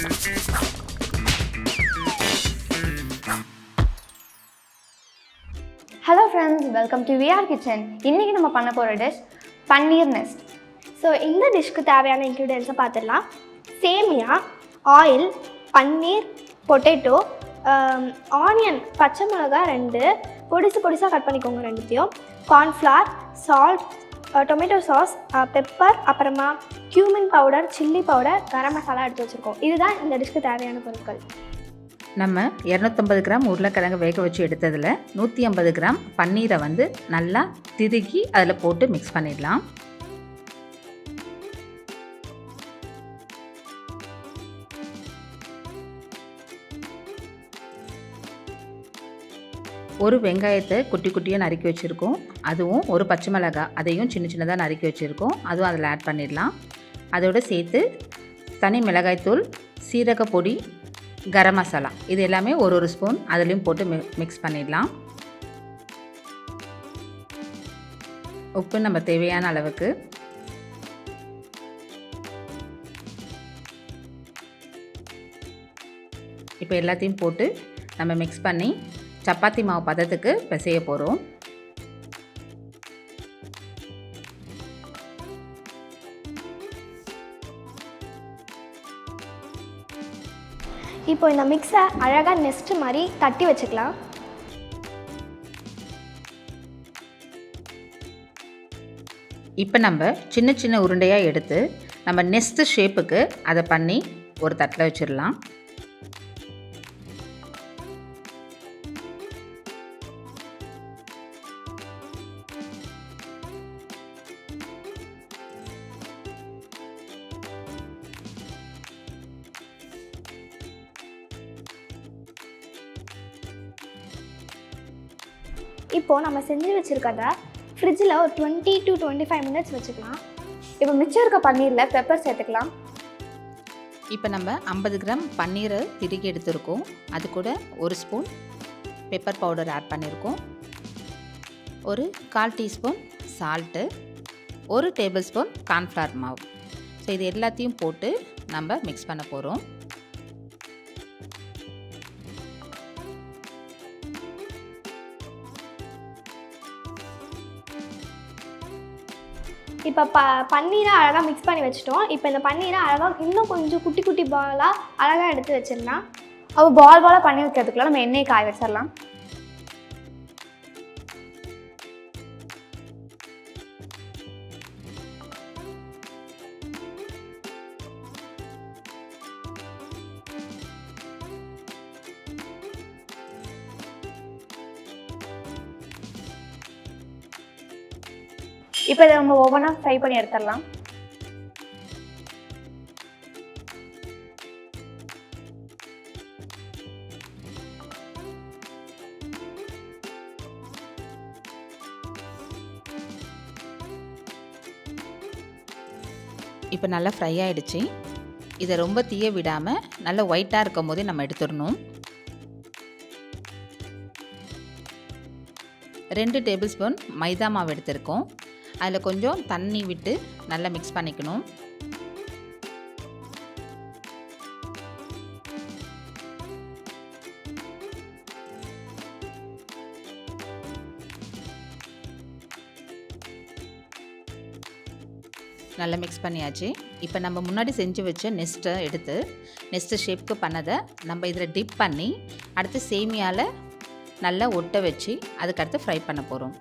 Hello friends, welcome to VR kitchen. இன்றைக்கி நம்ம பண்ண போகிற டிஷ் பன்னீர் நெஸ்ட். ஸோ இந்த டிஷ்க்கு தேவையான இன்க்ரீடியன்ஸை பார்த்துடலாம். சேமியா, ஆயில், பன்னீர், பொட்டேட்டோ, ஆனியன், பச்சை மிளகாய் 2 பொடிசாக கட் பண்ணிக்கோங்க ரெண்டுத்தையும், cornflour, salt, tomato sauce, pepper, அப்புறமா cumin powder, chilli powder, garam masala எடுத்து வச்சுருக்கோம். இதுதான் இந்த டிஷ்க்கு தேவையான பொருட்கள். நம்ம 250 கிராம் உருளைக்கிழங்கு வேக வச்சு எடுத்ததில் 150 கிராம் பன்னீரை வந்து நல்லா திருகி அதில் போட்டு மிக்ஸ் பண்ணிடலாம். ஒரு வெங்காயத்தை குட்டி குட்டியாக நறுக்கி வச்சுருக்கோம். அதுவும் ஒரு பச்சை மிளகாய் அதையும் சின்ன சின்னதாக நறுக்கி வச்சுருக்கோம். அதுவும் அதில் ஆட் பண்ணிடலாம். அதோடு சேர்த்து தனி மிளகாய்த்தூள், சீரக பொடி, கரம் மசாலா இது எல்லாமே ஒரு ஸ்பூன் அதுலேயும் போட்டு மிக்ஸ் பண்ணிடலாம். உப்பு நம்ம தேவையான அளவுக்கு. இப்போ எல்லாத்தையும் போட்டு நம்ம மிக்ஸ் பண்ணி சப்பாத்தி மாவு பதத்துக்கு பிசைய போகிறோம். இப்போ இந்த மிக்ஸை அழகாக நெஸ்ட்டு மாதிரி தட்டி வச்சுக்கலாம். இப்போ நம்ம சின்ன சின்ன உருண்டையாக எடுத்து நம்ம நெஸ்ட் ஷேப்புக்கு அதை பண்ணி ஒரு தட்டில் வச்சிடலாம். இப்போது நம்ம செஞ்சு வச்சுருக்கத ஃப்ரிட்ஜில் ஒரு 20 to 25 மினிட்ஸ் வச்சுக்கலாம். இப்போ மிச்சம் இருக்க பன்னீரில் பெப்பர் சேர்த்துக்கலாம். இப்போ நம்ம 50 கிராம் பன்னீரை திருகி எடுத்துருக்கோம். அது கூட ஒரு ஸ்பூன் பெப்பர் பவுடர் ஆட் பண்ணியிருக்கோம். ஒரு 1/4 teaspoon salt, 1 table spoon cornflour மாவு. ஸோ இது எல்லாத்தையும் போட்டு நம்ம மிக்ஸ் பண்ண போகிறோம். இப்போ பன்னீரை அழகாக மிக்ஸ் பண்ணி வச்சுட்டோம். இப்போ இந்த பன்னீரை அழகாக இன்னும் கொஞ்சம் குட்டி குட்டி பாலாக அழகாக எடுத்து வச்சிடலாம். அவள் பாலாக பண்ணி வைக்கிறதுக்குள்ள நம்ம எண்ணெயை காய வச்சிடலாம். இப்போ இதை நம்ம ஓவனாக ஃப்ரை பண்ணி எடுத்துடலாம். இப்போ நல்லா ஃப்ரை ஆகிடுச்சு. இதை ரொம்ப தீய விடாமல் நல்லா ஒயிட்டாக இருக்கும் போதே நம்ம எடுத்துடணும். 2 டேபிள் ஸ்பூன் மைதா மாவு எடுத்திருக்கோம். அதில் கொஞ்சம் தண்ணி விட்டு நல்லா மிக்ஸ் பண்ணிக்கணும். நல்லா மிக்ஸ் பண்ணியாச்சு. இப்போ நம்ம முன்னாடி செஞ்சு வச்ச நெஸ்ட்டை எடுத்து நெஸ்ட்டு ஷேப்புக்கு பண்ணதை நம்ம இதில் டிப் பண்ணி அடுத்து சேமியாவில் நல்லா ஒட்ட வச்சு அதுக்கடுத்து ஃப்ரை பண்ண போகிறோம்.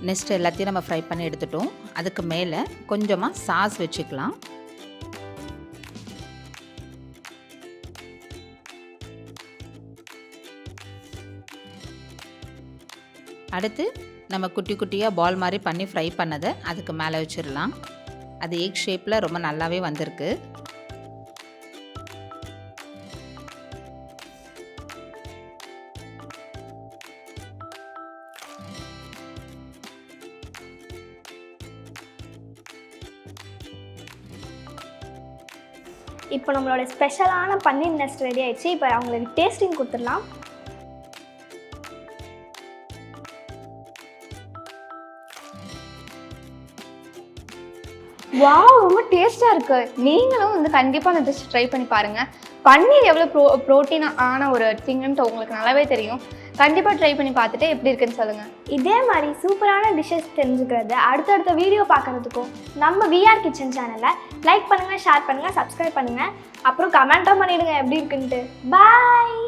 நெக்ஸ்ட் எல்லாத்தையும் நம்ம ஃப்ரை பண்ணி எடுத்துட்டோம். அதுக்கு மேலே கொஞ்சமாக சாஸ் வச்சுக்கலாம். அடுத்து நம்ம குட்டி குட்டியாக பால் மாதிரி பண்ணி ஃப்ரை பண்ணதை அதுக்கு மேலே வச்சிடலாம். அது எக் ஷேப்பில் ரொம்ப நல்லாவே வந்திருக்கு. இப்போ நம்மளோட ஸ்பெஷலான பன்னீர் நெஸ்ட் ரெடி ஆயிடுச்சு. இப்போ அவங்களுக்கு டேஸ்டிங் கொடுத்துடலாம். வாவ், ரொம்ப டேஸ்ட்டாக இருக்குது. நீங்களும் வந்து கண்டிப்பாக அந்த டிஷ் ட்ரை பண்ணி பாருங்கள். பன்னீர் எவ்வளோ ப்ரோட்டீனான ஒரு திங்குன்ட்டு உங்களுக்கு நல்லாவே தெரியும். கண்டிப்பாக ட்ரை பண்ணி பார்த்துட்டு எப்படி இருக்குன்னு சொல்லுங்கள். இதே மாதிரி சூப்பரான டிஷ்ஷஸ் தெரிஞ்சுக்கிறது, அடுத்தடுத்த வீடியோ பார்க்குறதுக்கும் நம்ம விஆர் கிச்சன் சேனலை லைக் பண்ணுங்கள், ஷேர் பண்ணுங்கள், சப்ஸ்கிரைப் பண்ணுங்கள். அப்புறம் கமெண்ட்டும் பண்ணிவிடுங்க எப்படி இருக்குன்ட்டு. பாய்.